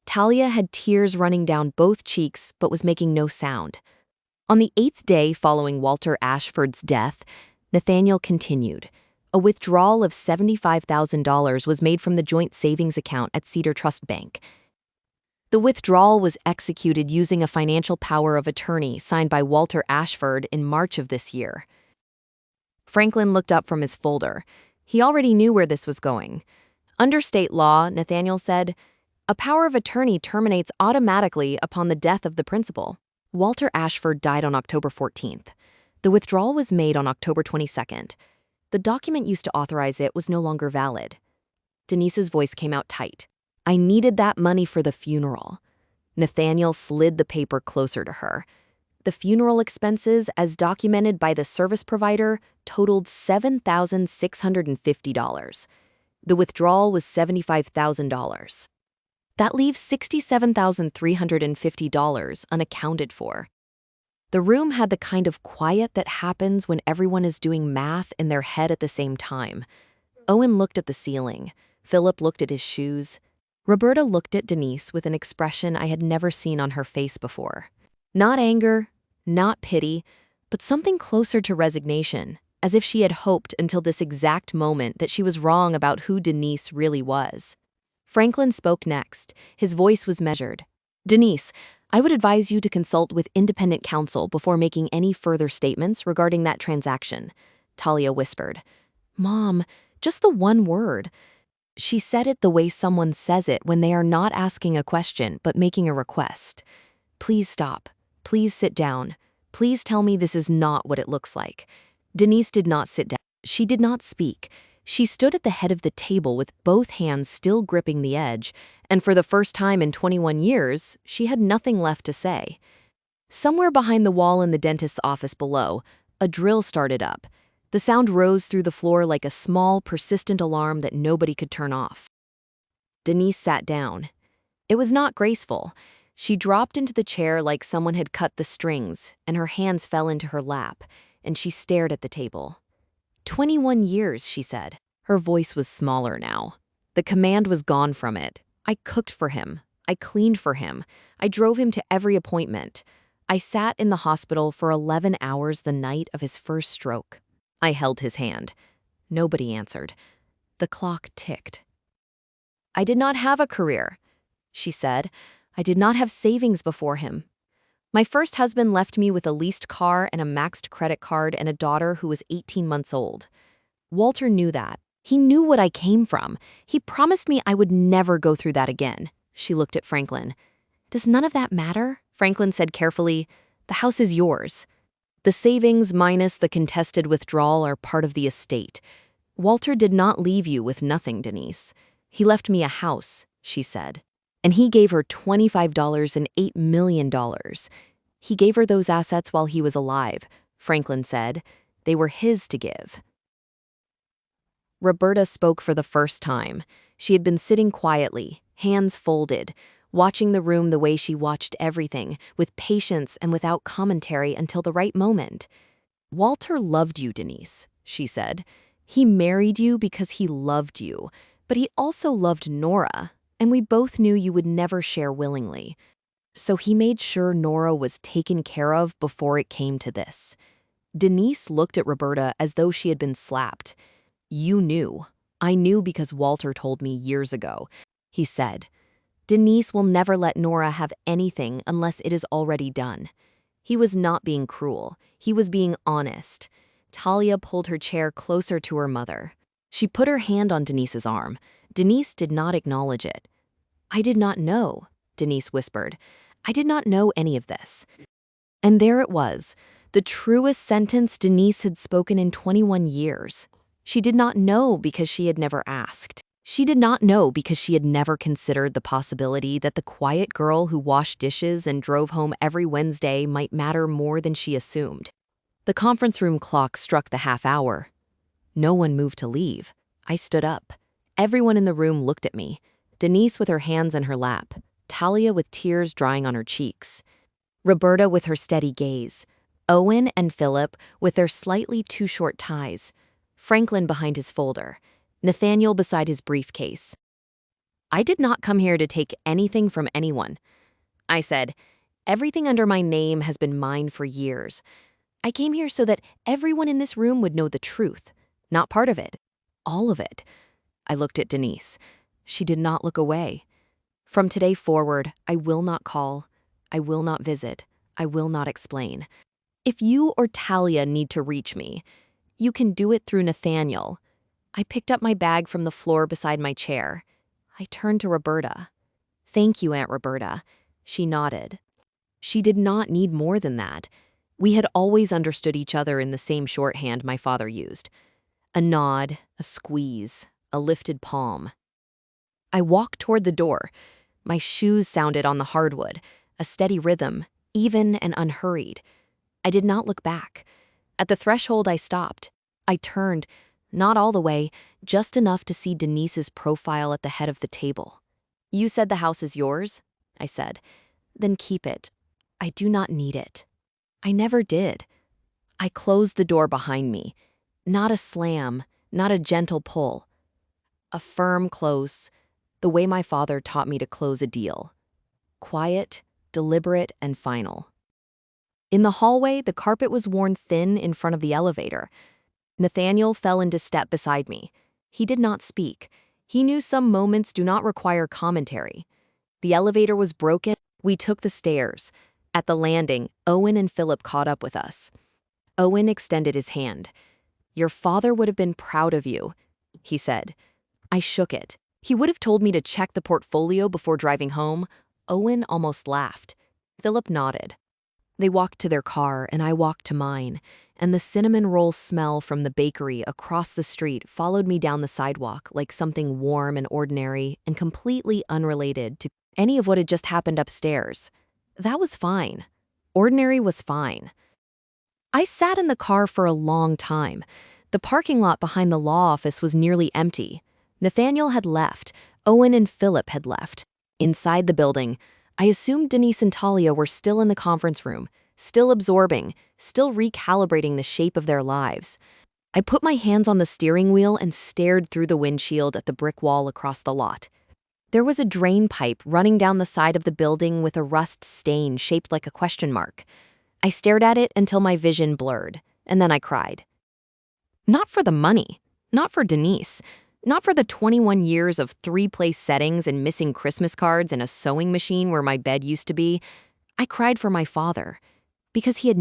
Talia had tears running down both cheeks but was making no sound. On the 8th day following Walter Ashford's death, Nathaniel continued. A withdrawal of $75,000 was made from the joint savings account at Cedar Trust Bank. The withdrawal was executed using a financial power of attorney signed by Walter Ashford in March of this year. Franklin looked up from his folder. He already knew where this was going. Under state law, Nathaniel said, a power of attorney terminates automatically upon the death of the principal. Walter Ashford died on October 14th. The withdrawal was made on October 22nd. The document used to authorize it was no longer valid. Denise's voice came out tight. "I needed that money for the funeral." Nathaniel slid the paper closer to her. The funeral expenses, as documented by the service provider, totaled $7,650. The withdrawal was $75,000. That leaves $67,350 unaccounted for. The room had the kind of quiet that happens when everyone is doing math in their head at the same time. Owen looked at the ceiling. Philip looked at his shoes. Roberta looked at Denise with an expression I had never seen on her face before. Not anger, not pity, but something closer to resignation, as if she had hoped until this exact moment that she was wrong about who Denise really was. Franklin spoke next. His voice was measured. "Denise, I would advise you to consult with independent counsel before making any further statements regarding that transaction," Talia whispered. "Mom, just the one word." She said it the way someone says it when they are not asking a question but making a request. "Please stop. Please sit down. Please tell me this is not what it looks like." Denise did not sit down. She did not speak. She stood at the head of the table with both hands still gripping the edge, and for the first time in 21 years, she had nothing left to say. Somewhere behind the wall in the dentist's office below, a drill started up. The sound rose through the floor like a small, persistent alarm that nobody could turn off. Denise sat down. It was not graceful. She dropped into the chair like someone had cut the strings, and her hands fell into her lap, and she stared at the table. 21 years, she said. Her voice was smaller now. The command was gone from it. I cooked for him. I cleaned for him. I drove him to every appointment. I sat in the hospital for 11 hours the night of his first stroke. I held his hand. Nobody answered. The clock ticked. "I did not have a career," she said. "I did not have savings before him. My first husband left me with a leased car and a maxed credit card and a daughter who was 18 months old. Walter knew that. He knew what I came from. He promised me I would never go through that again." She looked at Franklin. "Does none of that matter?" Franklin said carefully. "The house is yours. The savings minus the contested withdrawal are part of the estate. Walter did not leave you with nothing, Denise. He left me a house," she said. "And he gave her $25 and $8 million. He gave her those assets while he was alive," Franklin said. "They were his to give." Roberta spoke for the first time. She had been sitting quietly, hands folded, watching the room the way she watched everything, with patience and without commentary until the right moment. "Walter loved you, Denise," she said. "He married you because he loved you, but he also loved Nora, and we both knew you would never share willingly. So he made sure Nora was taken care of before it came to this." Denise looked at Roberta as though she had been slapped. "You knew. I knew because Walter told me years ago," he said. "Denise will never let Nora have anything unless it is already done." He was not being cruel. He was being honest. Talia pulled her chair closer to her mother. She put her hand on Denise's arm. Denise did not acknowledge it. "I did not know," Denise whispered. "I did not know any of this." And there it was, the truest sentence Denise had spoken in 21 years. She did not know because she had never asked. She did not know because she had never considered the possibility that the quiet girl who washed dishes and drove home every Wednesday might matter more than she assumed. The conference room clock struck the half hour. No one moved to leave. I stood up. Everyone in the room looked at me. Denise with her hands in her lap, Talia with tears drying on her cheeks, Roberta with her steady gaze, Owen and Philip with their slightly too short ties, Franklin behind his folder, Nathaniel beside his briefcase. "I did not come here to take anything from anyone," I said. "Everything under my name has been mine for years. I came here so that everyone in this room would know the truth, not part of it, all of it." I looked at Denise. She did not look away. "From today forward, I will not call. I will not visit. I will not explain. If you or Talia need to reach me, you can do it through Nathaniel." I picked up my bag from the floor beside my chair. I turned to Roberta. "Thank you, Aunt Roberta." She nodded. She did not need more than that. We had always understood each other in the same shorthand my father used. A nod, a squeeze, a lifted palm. I walked toward the door. My shoes sounded on the hardwood, a steady rhythm, even and unhurried. I did not look back. At the threshold, I stopped. I turned, not all the way, just enough to see Denise's profile at the head of the table. "You said the house is yours?" I said. "Then keep it. I do not need it." I never did. I closed the door behind me. Not a slam, not a gentle pull. A firm close, the way my father taught me to close a deal. Quiet, deliberate, and final. In the hallway, the carpet was worn thin in front of the elevator. Nathaniel fell into step beside me. He did not speak. He knew some moments do not require commentary. The elevator was broken. We took the stairs. At the landing, Owen and Philip caught up with us. Owen extended his hand. "Your father would have been proud of you," he said. I shook it. "He would have told me to check the portfolio before driving home." Owen almost laughed. Philip nodded. They walked to their car, and I walked to mine, and the cinnamon roll smell from the bakery across the street followed me down the sidewalk like something warm and ordinary and completely unrelated to any of what had just happened upstairs. That was fine. Ordinary was fine. I sat in the car for a long time. The parking lot behind the law office was nearly empty. Nathaniel had left. Owen and Philip had left. Inside the building, I assumed Denise and Talia were still in the conference room, still absorbing, still recalibrating the shape of their lives. I put my hands on the steering wheel and stared through the windshield at the brick wall across the lot. There was a drain pipe running down the side of the building with a rust stain shaped like a question mark. I stared at it until my vision blurred, and then I cried. Not for the money, not for Denise, not for the 21 years of three-place settings and missing Christmas cards and a sewing machine where my bed used to be. I cried for my father, because he had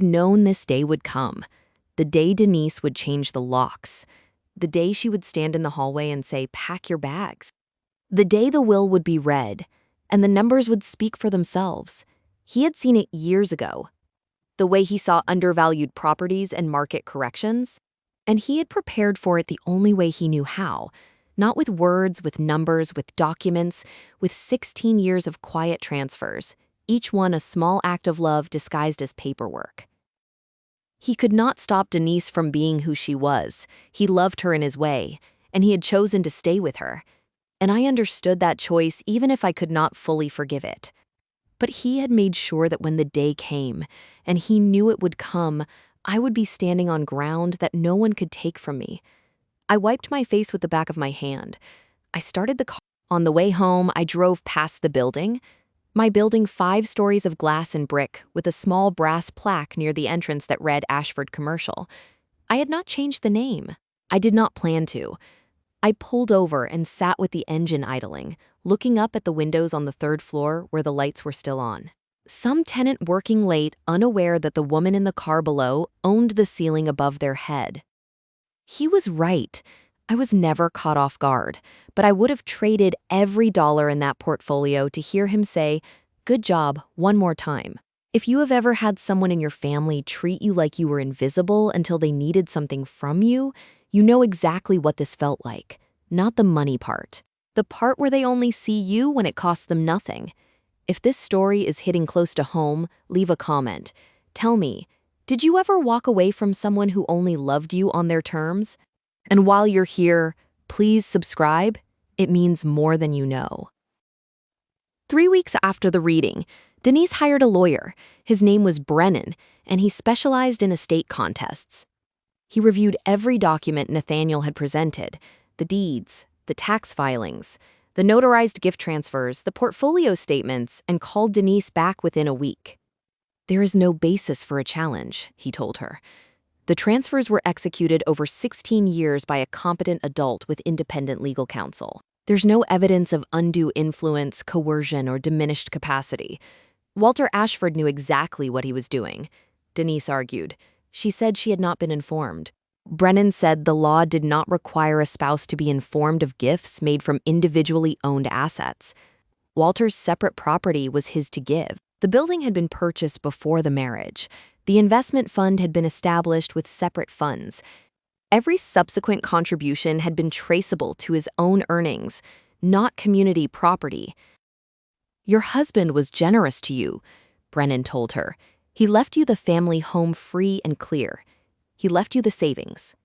known this day would come, the day Denise would change the locks, the day she would stand in the hallway and say, "Pack your bags," the day the will would be read, and the numbers would speak for themselves. He had seen it years ago, the way he saw undervalued properties and market corrections, and he had prepared for it the only way he knew how, not with words, with numbers, with documents, with 16 years of quiet transfers, each one a small act of love disguised as paperwork. He could not stop Denise from being who she was. He loved her in his way, and he had chosen to stay with her. And I understood that choice even if I could not fully forgive it. But he had made sure that when the day came, and he knew it would come, I would be standing on ground that no one could take from me. I wiped my face with the back of my hand. I started the car. On the way home, I drove past the building. My building 5 stories of glass and brick with a small brass plaque near the entrance that read Ashford Commercial. I had not changed the name. I did not plan to. I pulled over and sat with the engine idling, looking up at the windows on the 3rd floor where the lights were still on. Some tenant working late, unaware that the woman in the car below owned the ceiling above their head. He was right. I was never caught off guard, but I would have traded every dollar in that portfolio to hear him say, "Good job, one more time." If you have ever had someone in your family treat you like you were invisible until they needed something from you, you know exactly what this felt like. Not the money part. The part where they only see you when it costs them nothing. If this story is hitting close to home, leave a comment. Tell me, did you ever walk away from someone who only loved you on their terms? And while you're here, please subscribe. It means more than you know. 3 weeks after the reading, Denise hired a lawyer. His name was Brennan, and he specialized in estate contests. He reviewed every document Nathaniel had presented, the deeds, the tax filings, the notarized gift transfers, the portfolio statements, and called Denise back within a week. "There is no basis for a challenge," he told her. "The transfers were executed over 16 years by a competent adult with independent legal counsel. There's no evidence of undue influence, coercion, or diminished capacity." Walter Ashford knew exactly what he was doing, Denise argued. She said she had not been informed. Brennan said the law did not require a spouse to be informed of gifts made from individually owned assets. Walter's separate property was his to give. The building had been purchased before the marriage. The investment fund had been established with separate funds. Every subsequent contribution had been traceable to his own earnings, not community property. "Your husband was generous to you," Brennan told her. "He left you the family home free and clear. He left you the savings.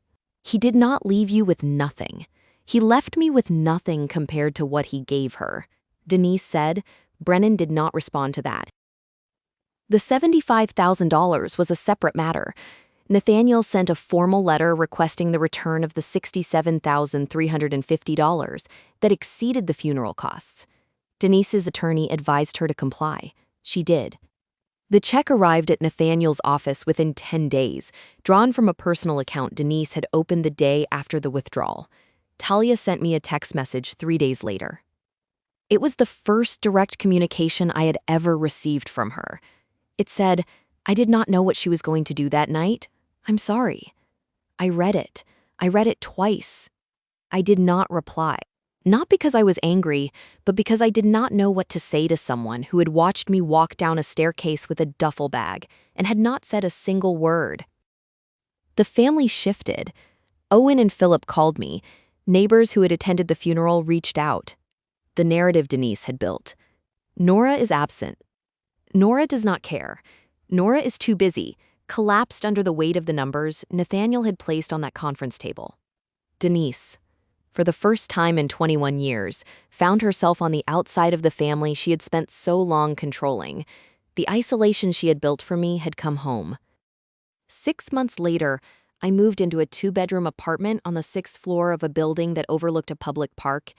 He did not leave you with nothing. He left me with nothing compared to what he gave her." Denise said. Brennan did not respond to that. The $75,000 was a separate matter. Nathaniel sent a formal letter requesting the return of the $67,350 that exceeded the funeral costs. Denise's attorney advised her to comply. She did. The check arrived at Nathaniel's office within 10 days, drawn from a personal account Denise had opened the day after the withdrawal. Talia sent me a text message 3 days later. It was the first direct communication I had ever received from her. It said, "I did not know what she was going to do that night. I'm sorry." I read it. I read it twice. I did not reply. Not because I was angry, but because I did not know what to say to someone who had watched me walk down a staircase with a duffel bag and had not said a single word. The family shifted. Owen and Philip called me. Neighbors who had attended the funeral reached out. The narrative Denise had built. Nora is absent. Nora does not care. Nora is too busy, collapsed under the weight of the numbers Nathaniel had placed on that conference table. Denise, for the first time in 21 years, found herself on the outside of the family she had spent so long controlling. The isolation she had built for me had come home. 6 months later, I moved into a 2-bedroom apartment on the 6th floor of a building that overlooked a public park.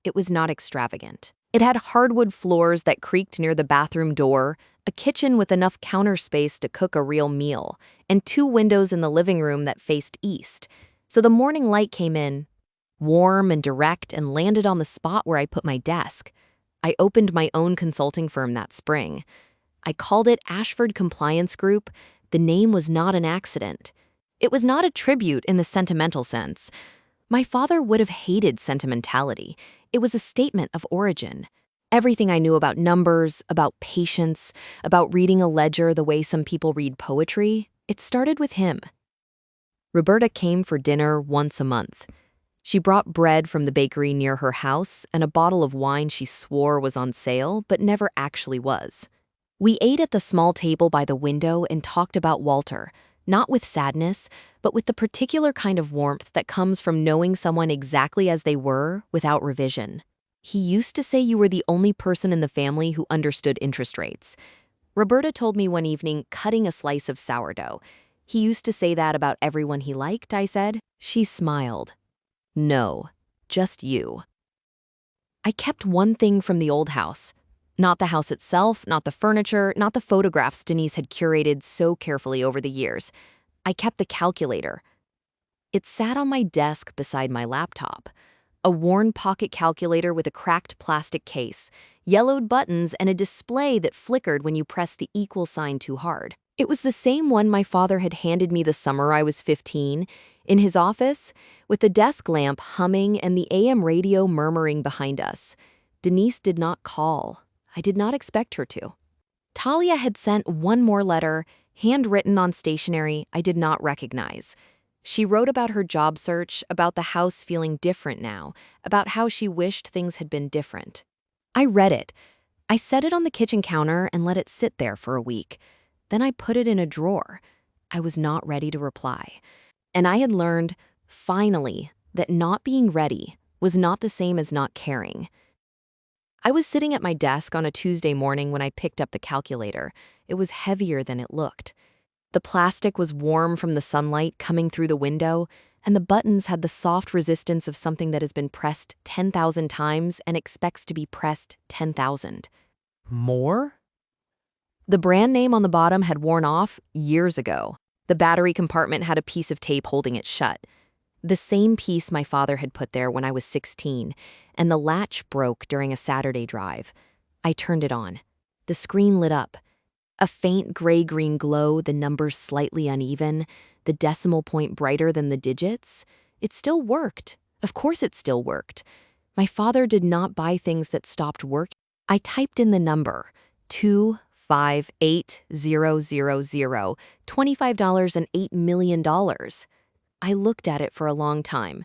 It was not extravagant. It had hardwood floors that creaked near the bathroom door, a kitchen with enough counter space to cook a real meal, and 2 windows in the living room that faced east. So the morning light came in, warm and direct, and landed on the spot where I put my desk. I opened my own consulting firm that spring. I called it Ashford Compliance Group. The name was not an accident. It was not a tribute in the sentimental sense. My father would have hated sentimentality. It was a statement of origin. Everything I knew about numbers, about patience, about reading a ledger the way some people read poetry, it started with him. Roberta came for dinner once a month. She brought bread from the bakery near her house and a bottle of wine she swore was on sale, but never actually was. We ate at the small table by the window and talked about Walter, not with sadness, but with the particular kind of warmth that comes from knowing someone exactly as they were without revision. "He used to say you were the only person in the family who understood interest rates." Roberta told me one evening, cutting a slice of sourdough. "He used to say that about everyone he liked," I said. She smiled. "No, just you." I kept one thing from the old house. Not the house itself, not the furniture, not the photographs Denise had curated so carefully over the years. I kept the calculator. It sat on my desk beside my laptop. A worn pocket calculator with a cracked plastic case, yellowed buttons, and a display that flickered when you pressed the equal sign too hard. It was the same one my father had handed me the summer I was 15, in his office, with the desk lamp humming and the AM radio murmuring behind us. Denise did not call. I did not expect her to. Talia had sent one more letter, handwritten on stationery I did not recognize. She wrote about her job search, about the house feeling different now, about how she wished things had been different. I read it. I set it on the kitchen counter and let it sit there for a week. Then I put it in a drawer. I was not ready to reply. And I had learned, finally, that not being ready was not the same as not caring. I was sitting at my desk on a Tuesday morning when I picked up the calculator. It was heavier than it looked. The plastic was warm from the sunlight coming through the window, and the buttons had the soft resistance of something that has been pressed 10,000 times and expects to be pressed 10,000. More? The brand name on the bottom had worn off years ago. The battery compartment had a piece of tape holding it shut. The same piece my father had put there when I was 16, and the latch broke during a Saturday drive. I turned it on. The screen lit up. A faint gray-green glow, the numbers slightly uneven, the decimal point brighter than the digits. It still worked. Of course it still worked. My father did not buy things that stopped working. I typed in the number, 258,000, $25 and $8 million. I looked at it for a long time.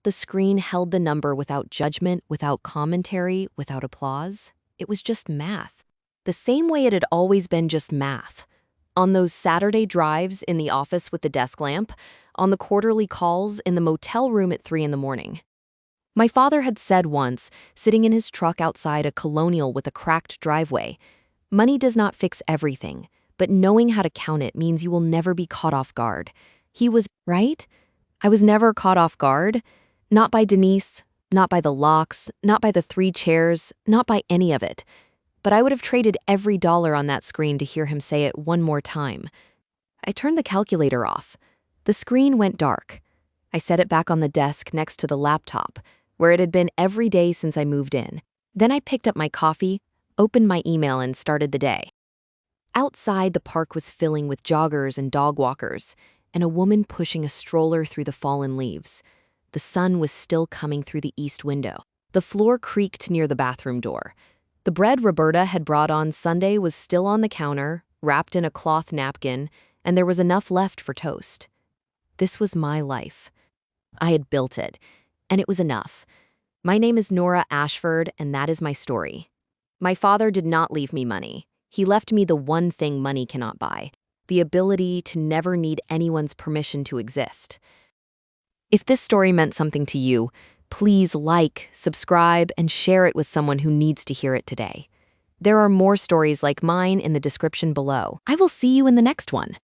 The screen held the number without judgment, without commentary, without applause. It was just math. The same way it had always been just math. On those Saturday drives in the office with the desk lamp, on the quarterly calls in the motel room at 3 in the morning. My father had said once, sitting in his truck outside a colonial with a cracked driveway, "Money does not fix everything, but knowing how to count it means you will never be caught off guard." He was right. I was never caught off guard. Not by Denise, not by the locks, not by the 3 chairs, not by any of it. But I would have traded every dollar on that screen to hear him say it one more time. I turned the calculator off. The screen went dark. I set it back on the desk next to the laptop, where it had been every day since I moved in. Then I picked up my coffee, opened my email, and started the day. Outside, the park was filling with joggers and dog walkers, and a woman pushing a stroller through the fallen leaves. The sun was still coming through the east window. The floor creaked near the bathroom door. The bread Roberta had brought on Sunday was still on the counter, wrapped in a cloth napkin, and there was enough left for toast. This was my life. I had built it, and it was enough. My name is Nora Ashford, and that is my story. My father did not leave me money. He left me the one thing money cannot buy, the ability to never need anyone's permission to exist. If this story meant something to you, please like, subscribe, and share it with someone who needs to hear it today. There are more stories like mine in the description below. I will see you in the next one.